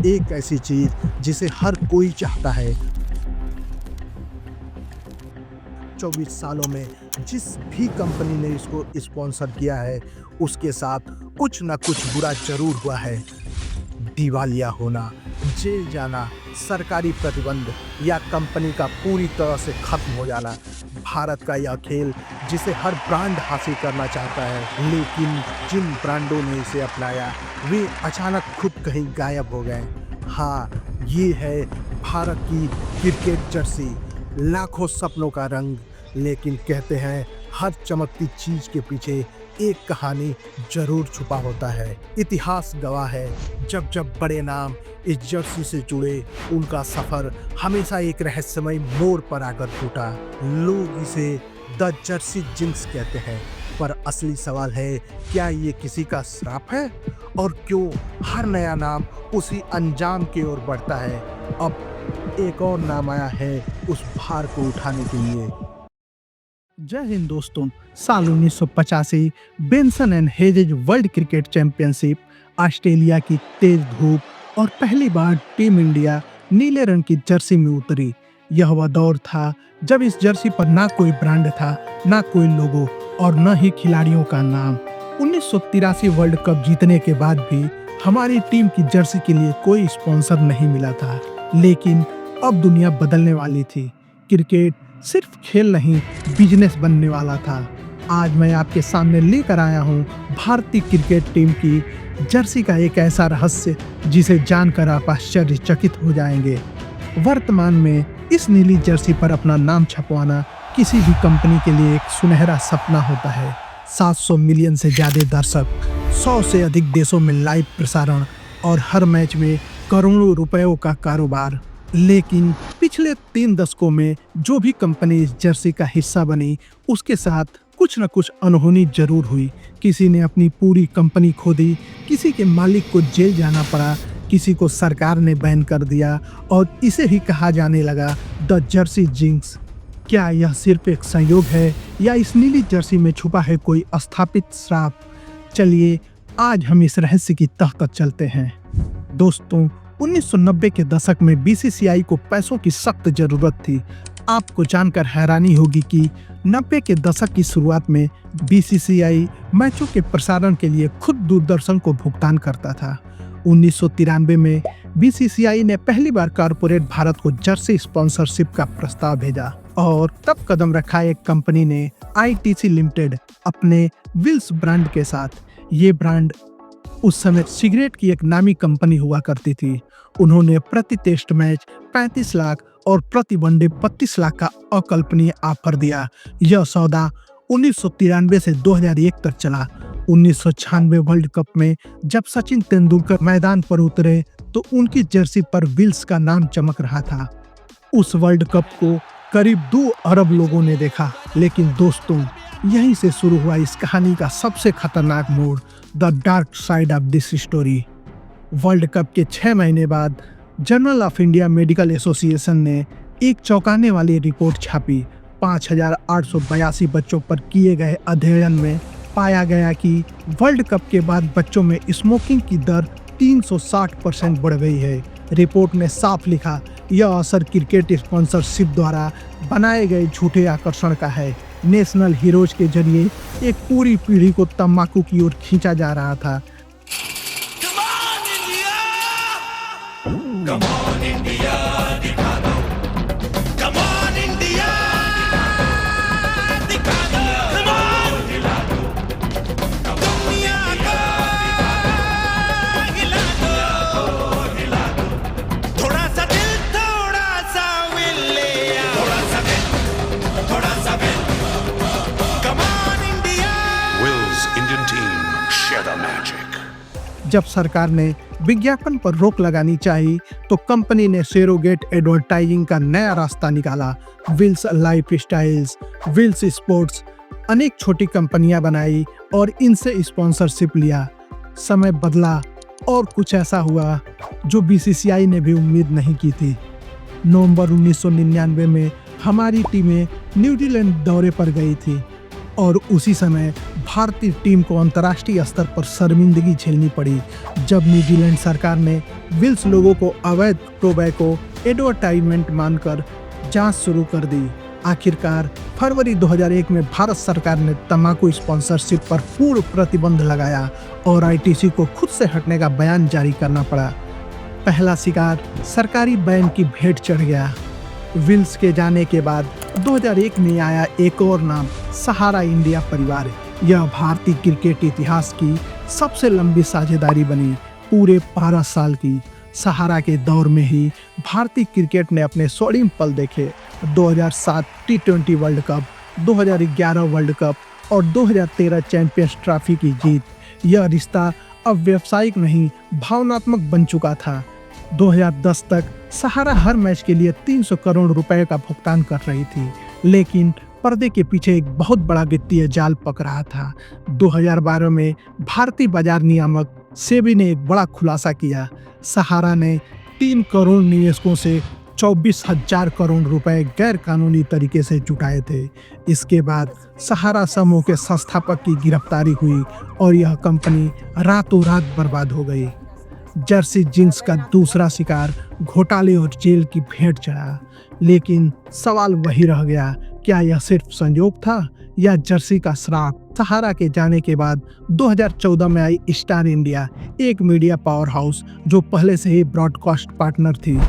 एक ऐसी चीज जिसे हर कोई चाहता है। 24 सालों में जिस भी कंपनी ने इसको स्पॉन्सर किया है, उसके साथ कुछ ना कुछ बुरा जरूर हुआ है। दिवालिया होना, जेल जाना, सरकारी प्रतिबंध या कंपनी का पूरी तरह से खत्म हो जाना। भारत का यह खेल जिसे हर ब्रांड हासिल करना चाहता है, लेकिन जिन ब्रांडों ने इसे अपनाया वे अचानक खुद कहीं गायब हो गए। हाँ, ये है भारत की क्रिकेट जर्सी, लाखों सपनों का रंग। लेकिन कहते हैं हर चमकती चीज के पीछे एक कहानी जरूर छुपा होता है। इतिहास गवाह है, जब जब बड़े नाम इस जर्सी से जुड़े, उनका सफर हमेशा एक रहस्यमय मोड़ पर आकर टूटा। लोग इसे द जर्सी जिंक्स कहते हैं, पर असली सवाल है, क्या ये किसी का श्राप है? और क्यों हर नया नाम उसी अंजाम की ओर बढ़ता है? अब एक और नाम आया है उस भार को उठाने के लिए। जय हिंद दोस्तों। साल 1985 Benson and hedges world cricket championship, Australia की तेज धूप और पहली बार टीम इंडिया नीले रंग की जर्सी में उतरी। यह वह दौर था जब इस जर्सी पर ना कोई ब्रांड था, ना कोई लोगो और न ही खिलाड़ियों का नाम। 1983 वर्ल्ड कप जीतने के बाद भी हमारी टीम की जर्सी के लिए कोई स्पॉन्सर नहीं मिला था, लेकिन अब दुनिया बदलने वाली थी। क्रिकेट सिर्फ खेल नहीं, बिजनेस बनने वाला था। आज मैं आपके सामने लेकर आया हूँ भारतीय क्रिकेट टीम की जर्सी का एक ऐसा रहस्य जिसे जानकर आप आश्चर्यचकित हो जाएंगे। वर्तमान में इस नीली जर्सी पर अपना नाम छपवाना किसी भी कंपनी के लिए एक सुनहरा सपना होता है। 700 मिलियन से ज्यादा दर्शक, 100 से अधिक देशों में लाइव प्रसारण और हर मैच में करोड़ों रुपयों का कारोबार। लेकिन पिछले 3 दशकों में जो भी कंपनी इस जर्सी का हिस्सा बनी, उसके साथ कुछ न कुछ अनहोनी जरूर हुई। किसी ने अपनी पूरी कंपनी खो दी, किसी के मालिक को जेल जाना पड़ा, किसी को सरकार ने बैन कर दिया और इसे ही कहा जाने लगा द जर्सी जिंक्स। क्या यह सिर्फ एक संयोग है या इस नीली जर्सी में छुपा है कोई स्थापित श्राप? चलिए आज हम इस रहस्य की तह तक चलते हैं। दोस्तों, 1990 के दशक में बीसीसीआई को पैसों की सख्त जरूरत थी। आपको जानकर हैरानी होगी कि 90 के दशक की शुरुआत में बीसीसीआई मैचों के प्रसारण के लिए खुद दूरदर्शन को भुगतान करता था। 1993 में बीसीसीआई ने पहली बार कॉर्पोरेट भारत को जर्सी स्पॉन्सरशिप का प्रस्ताव भेजा और तब कदम रखा एक कंपनी ने, आईटीसी लिमिटेड, अपने विल्स ब्रांड के साथ। ये ब्रांड उस समय सिगरेट की एक नामी कंपनी हुआ करती थी। उन्होंने प्रति टेस्ट मैच 35 लाख और प्रति वनडे 32 लाख का अकल्पनीय ऑफर दिया। यह सौदा 1993 से 2001 तक चला। 1996 वर्ल्ड कप में जब सचिन तेंदुलकर मैदान पर उतरे तो उनकी जर्सी पर विल्स का नाम चमक रहा था। उस वर्ल्ड कप को करीब 2 अरब लोगों ने देखा। लेकिन दोस्तों, यहीं से शुरू हुआ इस कहानी का सबसे खतरनाक मोड़, the dark side of this story. World cup के 6 महीने बाद journal of India medical association ने एक चौंकाने वाली रिपोर्ट छापी। 5,882 बच्चों पर किए गए अध्ययन में पाया गया कि वर्ल्ड कप के बाद बच्चों में स्मोकिंग की दर 360% बढ़ गई है। रिपोर्ट में साफ लिखा, यह असर क्रिकेट स्पॉन्सरशिप द्वारा बनाए गए झूठे आकर्षण का है। नेशनल हीरोज के जरिए एक पूरी पीढ़ी को तंबाकू की ओर खींचा जा रहा था। Come on India, दिखा दो। Come on India, दिखा दो। Come on, हिला दो। दुनिया को हिला दो, हिला दो। थोड़ा सा दिल, थोड़ा सा will ले आओ। थोड़ा सा दिल, थोड़ा सा will। Come on India। Will's Indian team, share the magic. जब सरकार ने विज्ञापन पर रोक लगानी चाहिए तो कंपनी ने सेरोगेट एडवर्टाइजिंग का नया रास्ता निकाला। Wills lifestyles, Wills sports, अनेक छोटी कंपनियां बनाई और इनसे स्पॉन्सरशिप लिया। समय बदला और कुछ ऐसा हुआ जो बीसीसीआई ने भी उम्मीद नहीं की थी। नवंबर 1999 में हमारी टीमें न्यूजीलैंड दौरे पर गई थी और उसी समय भारतीय टीम को अंतर्राष्ट्रीय स्तर पर शर्मिंदगी झेलनी पड़ी जब न्यूजीलैंड सरकार ने विल्स लोगों को अवैध टोबैको एडवर्टाइजमेंट मानकर जांच शुरू कर दी। आखिरकार फरवरी 2001 में भारत सरकार ने तंबाकू स्पॉन्सरशिप पर पूर्ण प्रतिबंध लगाया और आईटीसी को खुद से हटने का बयान जारी करना पड़ा। पहला शिकार सरकारी बैन की भेंट चढ़ गया। विल्स के जाने के बाद 2001 में आया एक और नाम, सहारा इंडिया परिवार। यह भारतीय क्रिकेट इतिहास की सबसे लंबी साझेदारी बनी, पूरे 12 साल की। सहारा के दौर में ही भारतीय क्रिकेट ने अपने स्वर्णिम पल देखे। 2007 टी20 वर्ल्ड कप, 2011 वर्ल्ड कप और 2013 चैंपियंस ट्रॉफी की जीत। यह रिश्ता अब व्यावसायिक नहीं, भावनात्मक बन चुका था। 2010 तक सहारा हर मैच के लिए 300 करोड़ रुपए का भुगतान कर रही थी, लेकिन पर्दे के पीछे एक बहुत बड़ा वित्तीय जाल पक रहा था। 2012 में भारतीय बाजार नियामक सेबी ने एक बड़ा खुलासा किया। सहारा ने 3 करोड़ निवेशकों से 24,000 करोड़ रुपए गैर कानूनी तरीके से जुटाए थे। इसके बाद सहारा समूह के संस्थापक की गिरफ्तारी हुई और यह कंपनी रातों रात बर्बाद हो गई। जर्सी जिंस का दूसरा शिकार घोटाले और जेल की भेंट चढ़ा, लेकिन सवाल वही रह गया, क्या यह सिर्फ संयोग था या जर्सी का श्राप? सहारा के जाने के बाद 2014 में आई स्टार इंडिया, एक मीडिया पावर हाउस जो पहले से ही ब्रॉडकास्ट पार्टनर थी।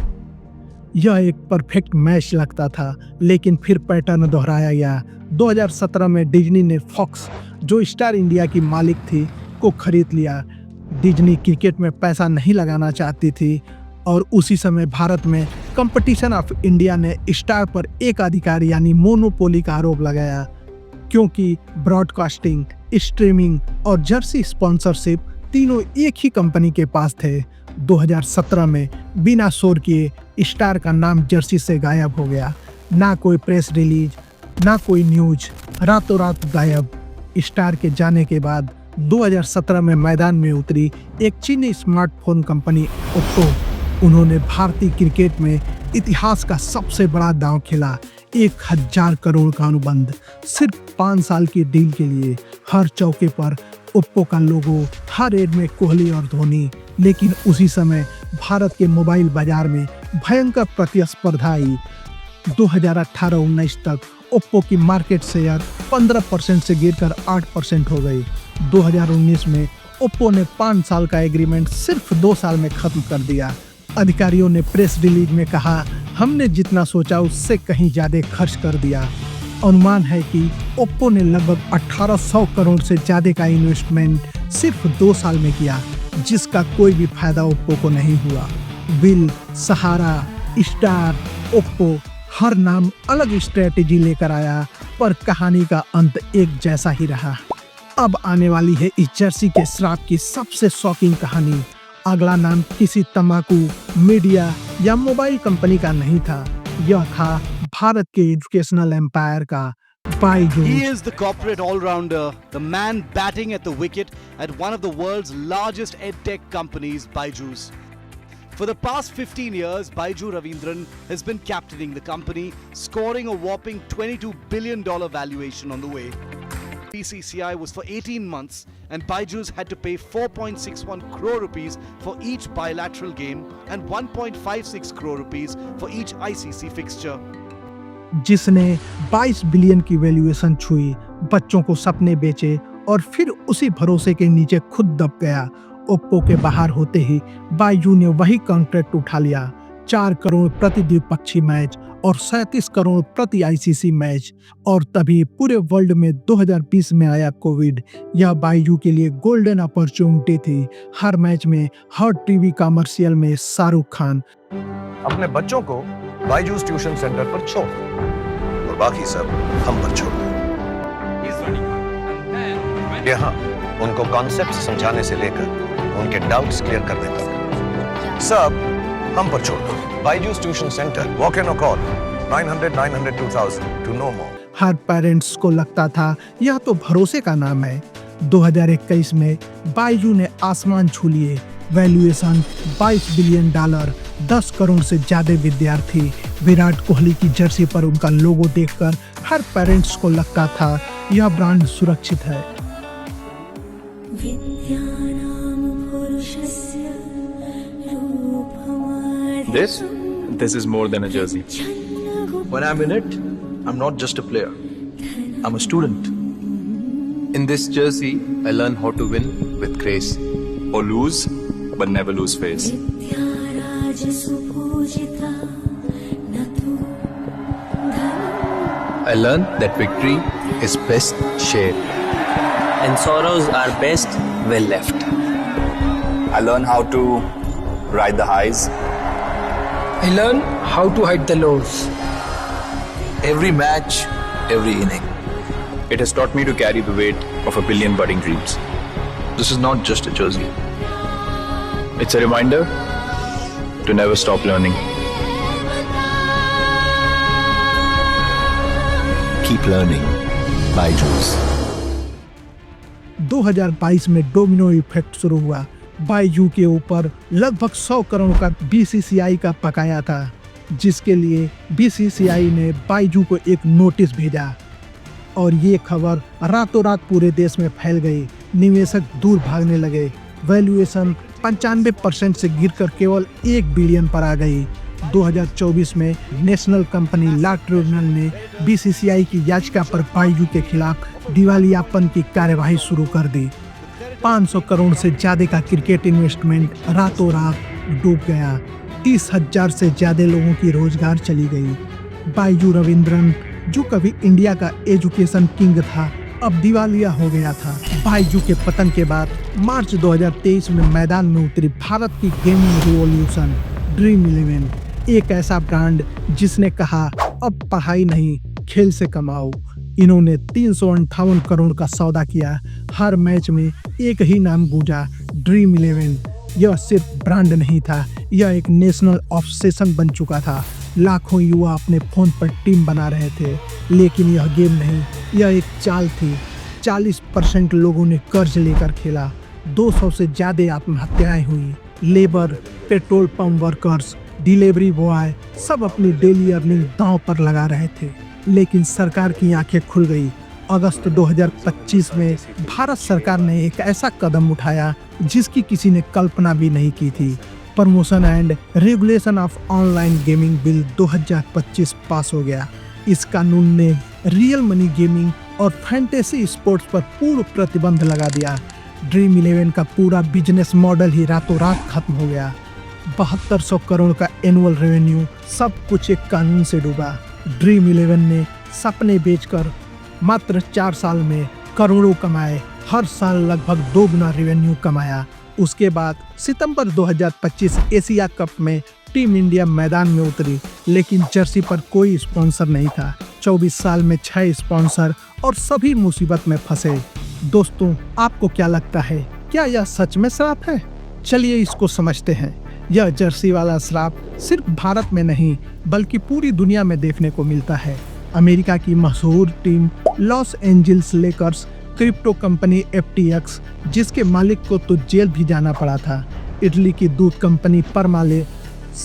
यह एक परफेक्ट मैच लगता था, लेकिन फिर पैटर्न दोहराया गया। 2017 में डिज्नी ने फॉक्स, जो स्टार इंडिया की मालिक थी, को खरीद लिया। डिज्नी क्रिकेट में पैसा नहीं लगाना चाहती थी और उसी समय भारत में कंपटीशन ऑफ इंडिया ने स्टार पर एक अधिकार यानी मोनोपोली का आरोप लगाया, क्योंकि ब्रॉडकास्टिंग, स्ट्रीमिंग और जर्सी स्पॉन्सरशिप तीनों एक ही कंपनी के पास थे। 2017 में बिना शोर किए स्टार का नाम जर्सी से गायब हो गया। ना कोई प्रेस रिलीज, ना कोई न्यूज, रातों रात गायब। स्टार के जाने के बाद 2017 में मैदान में उतरी एक चीनी स्मार्टफोन कंपनी ओप्पो। उन्होंने भारतीय क्रिकेट में इतिहास का सबसे बड़ा दांव खेला, 1000 करोड़ का अनुबंध सिर्फ 5 साल की डील के लिए। हर चौके पर ओप्पो का लोगो, हर एड में कोहली और धोनी। लेकिन उसी समय भारत के मोबाइल बाजार में भयंकर प्रतिस्पर्धा आई। 2018-19 तक ओप्पो की मार्केट शेयर 15% से गिरकर 8% हो गई। 2019 में ओप्पो ने 5 साल का एग्रीमेंट सिर्फ 2 साल में खत्म कर दिया। अधिकारियों ने प्रेस रिलीज में कहा, हमने जितना सोचा उससे कहीं ज्यादा खर्च कर दिया। अनुमान है कि ओप्पो ने लगभग 1800 करोड़ से ज्यादा का इन्वेस्टमेंट सिर्फ 2 साल में किया, जिसका कोई भी फायदा ओप्पो को नहीं हुआ। विल, सहारा, स्टार, ओप्पो, हर नाम अलग स्ट्रेटेजी लेकर आया, पर कहानी का अंत एक जैसा ही रहा। अब आने वाली है इस जर्सी के श्राप की सबसे शॉकिंग कहानी। अगला नाम किसी तंबाकू, मीडिया या मोबाइल कंपनी का नहीं था, यह था भारत के एजुकेशनल एम्पायर का Byju's. He is the corporate all-rounder, the man batting at the wicket at one of the world's largest edtech companies, Byju's. For the past 15 years, Baiju Ravindran has been captaining the company, scoring a whopping $22 billion valuation on the way. BCCI was for 18 months and Byju's had to pay 4.61 crore rupees for each bilateral game and 1.56 crore rupees for each ICC fixture. जिसने 22 billion की valuation छुई, बच्चों को सपने बेचे और फिर उसी भरोसे के नीचे खुद दब गया। ओप्पो के बाहर होते ही बायजू ने वही कॉन्ट्रैक्ट उठा लिया, 4 करोड़ प्रति द्विपक्षीय मैच और 37 करोड़ प्रति आईसीसी मैच। और तभी पूरे वर्ल्ड में 2020 में आया कोविड। यह बायजू के लिए गोल्डन अपॉर्चुनिटी थी। हर मैच में, हर टीवी कमर्शियल में शाहरुख खान। अपने बच्चों को बायजूस ट्यूशन सेंटर पर छोड़ और बाकी सब हम पर छोड़ दो। यहाँ उनको कॉन्सेप्ट समझाने से लेकर उनके डाउट्स क्लियर करने तक सब हम पर छोड़ दो। Byju's tuition centre, walk in और कॉल 900-900-2000 टू नो मोर। हर पेरेंट्स को लगता था यह तो भरोसे का नाम है। 2021 में बायजू ने आसमान छू लिए। वैल्यूएशन $22 बिलियन, 10 करोड़ से ज्यादा विद्यार्थी। विराट कोहली की जर्सी पर उनका लोगो देखकर हर पेरेंट्स को लगता था यह ब्रांड सुरक्षित है। This is more than a jersey. When I'm in it, I'm not just a player. I'm a student. In this jersey, I learn how to win with grace, or lose, but never lose face. I learn that victory is best shared. And sorrows are best well left. I learn how to ride the highs. I learn how to hide the lows. Every match, every inning. It has taught me to carry the weight of a billion budding dreams. This is not just a jersey. It's a reminder to never stop learning. Keep learning. Byju's. 2022 में domino effect शुरू हुआ। बायजू के ऊपर लगभग 100 करोड़ का BCCI का बकाया था, जिसके लिए बीसीसीआई ने बायजू को एक नोटिस भेजा और ये खबर रातों रात पूरे देश में फैल गई। निवेशक दूर भागने लगे। वैल्यूएशन 95% से गिरकर केवल 1 बिलियन पर आ गई। 2024 में नेशनल कंपनी लॉ ट्रिब्यूनल ने बीसीसीआई की याचिका पर बायजू के खिलाफ दिवालियापन की कार्यवाही शुरू कर दी। 500 करोड़ से ज्यादा का क्रिकेट इन्वेस्टमेंट रातों रात डूब गया। 30,000 से ज्यादा लोगों की रोजगार चली गई। बायजू रविंद्रन, जो कभी इंडिया का एजुकेशन किंग था, अब दिवालिया हो गया था। बायजू के पतन के बाद मार्च 2023 में मैदान में उतरी भारत की गेमिंग रिवॉल्यूशन ड्रीम 11, एक ऐसा ब्रांड जिसने कहा अब पढ़ाई नहीं, खेल से कमाओ। इन्होंने 358 करोड़ का सौदा किया। हर मैच में एक ही नाम गूंजा, ड्रीम 11। यह सिर्फ ब्रांड नहीं था, यह एक नेशनल ऑब्सेशन बन चुका था। लाखों युवा अपने फोन पर टीम बना रहे थे, लेकिन यह गेम नहीं, यह एक चाल थी। 40% लोगों ने कर्ज लेकर खेला। 200 से ज्यादा आत्महत्याएं हुई। Labour, petrol pump workers, delivery boy सब अपनी डेली अर्निंग दांव पर लगा रहे थे। लेकिन सरकार की आंखें खुल गई। अगस्त 2025 में भारत सरकार ने एक ऐसा कदम उठाया जिसकी किसी ने कल्पना भी नहीं की थी। Promotion and regulation of online gaming bill 2025 पास हो गया। इस कानून ने रियल मनी गेमिंग और फैंटेसी स्पोर्ट्स पर पूर्ण प्रतिबंध लगा दिया। ड्रीम 11 का पूरा बिजनेस मॉडल ही रातों रात खत्म हो गया। 7200 करोड़ का एनुअल रेवेन्यू, सब कुछ एक कानून से डूबा। ड्रीम 11 ने सपने बेचकर मात्र 4 साल में करोड़ों कमाए। हर साल लगभग 2 गुना रेवेन्यू कमाया। उसके बाद सितंबर 2025 एशिया कप में टीम इंडिया मैदान में उतरी, लेकिन जर्सी पर कोई स्पॉन्सर नहीं था। 24 साल में 6 स्पॉन्सर और सभी मुसीबत में फंसे। दोस्तों, आपको क्या लगता है, क्या यह सच में श्राप है? चलिए इसको समझते हैं। यह जर्सी वाला श्राप सिर्फ भारत में नहीं बल्कि पूरी दुनिया में देखने को मिलता है। अमेरिका की मशहूर team Los Angeles Lakers, crypto company FTX, जिसके मालिक को तो जेल भी जाना पड़ा था, इटली की दूध कंपनी परमाले,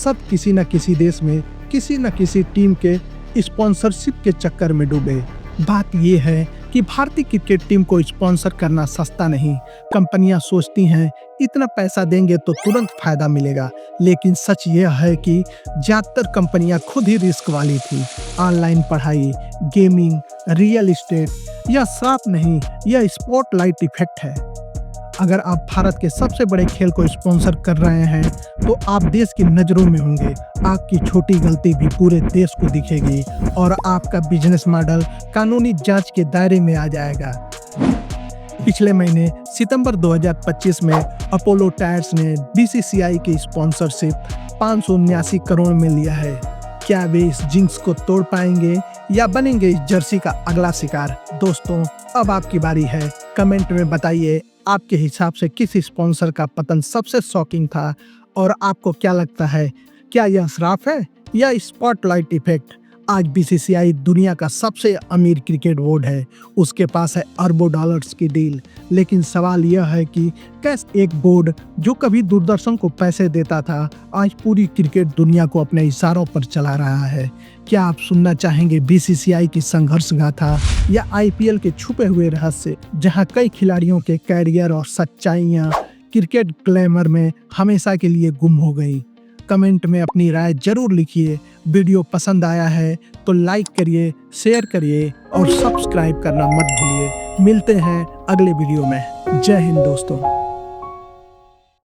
सब किसी न किसी देश में किसी न किसी टीम के स्पॉन्सरशिप के चक्कर में डूबे। बात यह है कि भारतीय क्रिकेट टीम को स्पॉन्सर करना सस्ता नहीं। कंपनियां सोचती हैं इतना पैसा देंगे तो तुरंत फायदा मिलेगा, लेकिन सच यह है कि ज्यादातर कंपनियां खुद ही रिस्क वाली थी। ऑनलाइन पढ़ाई, गेमिंग, रियल एस्टेट, यह श्राप नहीं, यह स्पॉटलाइट इफेक्ट है। अगर आप भारत के सबसे बड़े खेल को स्पॉन्सर कर रहे हैं तो आप देश की नज़रों में होंगे। आपकी छोटी गलती भी पूरे देश को दिखेगी और आपका बिजनेस मॉडल कानूनी जांच के दायरे में आ जाएगा। पिछले महीने सितंबर 2025 में अपोलो टायर्स ने बीसीसीआई की स्पॉन्सरशिप 579 करोड़ में लिया है। क्या वे इस जिंक्स को तोड़ पाएंगे या बनेंगे इस जर्सी का अगला शिकार? दोस्तों, अब आपकी बारी है। कमेंट में बताइए आपके हिसाब से किस स्पॉन्सर का पतन सबसे शॉकिंग था और आपको क्या लगता है, क्या यह श्राप है या स्पॉटलाइट इफेक्ट? आज बीसीसीआई दुनिया का सबसे अमीर क्रिकेट बोर्ड है, उसके पास है अरबों डॉलर्स की डील। लेकिन सवाल यह है कि कैसे एक बोर्ड जो कभी दूरदर्शन को पैसे देता था, आज पूरी क्रिकेट दुनिया को अपने इशारों पर चला रहा है। क्या आप सुनना चाहेंगे बीसीसीआई की संघर्ष गाथा या आईपीएल के छुपे हुए रहस्य, जहां कई खिलाड़ियों के कैरियर और सच्चाइयां क्रिकेट ग्लैमर में हमेशा के लिए गुम हो गई? कमेंट में अपनी राय जरूर लिखिए। वीडियो पसंद आया है तो लाइक करिए, शेयर करिए और सब्सक्राइब करना मत भूलिए। मिलते हैं अगले वीडियो में। जय हिंद दोस्तों।